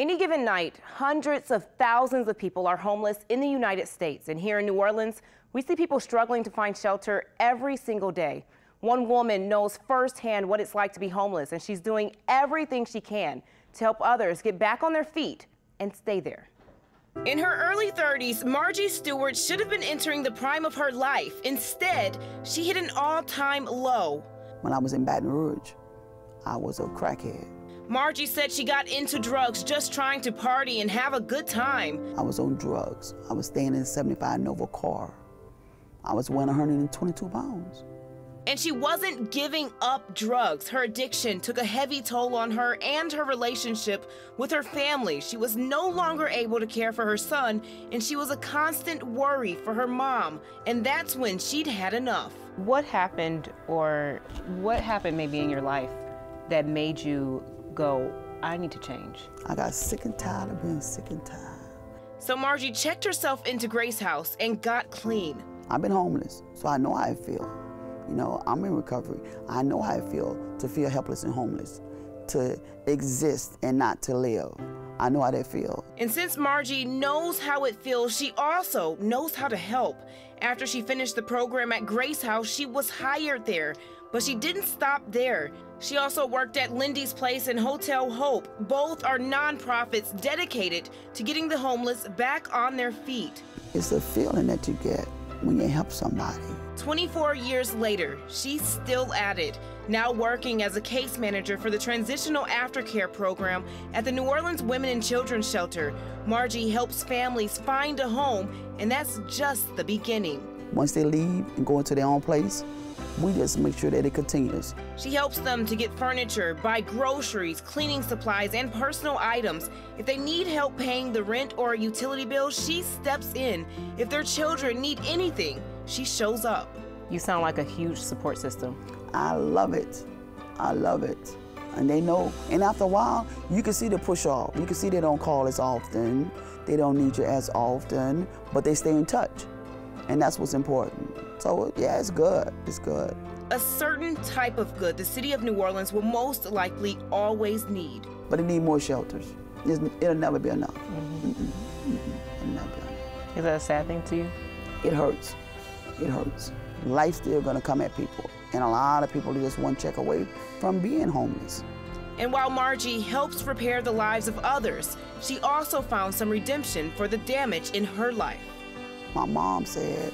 Any given night, hundreds of thousands of people are homeless in the United States. And here in New Orleans, we see people struggling to find shelter every single day. One woman knows firsthand what it's like to be homeless, and she's doing everything she can to help others get back on their feet and stay there. In her early 30s, Margie Stewart should have been entering the prime of her life. Instead, she hit an all-time low. When I was in Baton Rouge, I was a crackhead. Margie said she got into drugs just trying to party and have a good time. I was on drugs. I was staying in a 75 Nova car. I was weighing 122 pounds. And she wasn't giving up drugs. Her addiction took a heavy toll on her and her relationship with her family. She was no longer able to care for her son, and she was a constant worry for her mom. And that's when she'd had enough. What happened maybe in your life that made you go, I need to change? I got sick and tired of being sick and tired. So Margie checked herself into Grace House and got clean. I've been homeless, so I know how I feel. You know, I'm in recovery. I know how I feel to feel helpless and homeless, to exist and not to live. I know how that feels. And since Margie knows how it feels, she also knows how to help. After she finished the program at Grace House, she was hired there. But she didn't stop there. She also worked at Lindy's Place and Hotel Hope. Both are nonprofits dedicated to getting the homeless back on their feet. It's a feeling that you get when you help somebody. 24 years later, she's still at it, now working as a case manager for the Transitional Aftercare Program at the New Orleans Women and Children's Shelter. Margie helps families find a home, and that's just the beginning. Once they leave and go into their own place, we just make sure that it continues. She helps them to get furniture, buy groceries, cleaning supplies, and personal items. If they need help paying the rent or a utility bill, she steps in. If their children need anything, she shows up. You sound like a huge support system. I love it. I love it. And they know, and after a while, you can see the push off. You can see they don't call as often, they don't need you as often, but they stay in touch. And that's what's important. So yeah, it's good, it's good. A certain type of good the city of New Orleans will most likely always need. But it needs more shelters. It'll never be enough. It'll never be enough. Is that a sad thing to you? It hurts, it hurts. Life's still gonna come at people. And a lot of people are just one check away from being homeless. And while Margie helps repair the lives of others, she also found some redemption for the damage in her life. My mom said,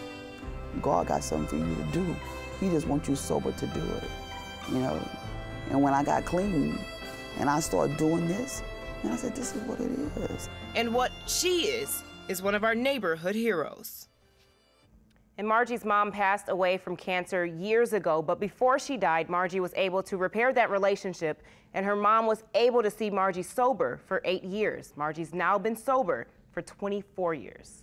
God got something for you to do. He just wants you sober to do it, you know. And when I got clean and I started doing this, and I said, this is what it is. And what she is one of our neighborhood heroes. And Margie's mom passed away from cancer years ago, but before she died, Margie was able to repair that relationship, and her mom was able to see Margie sober for 8 years. Margie's now been sober for 24 years.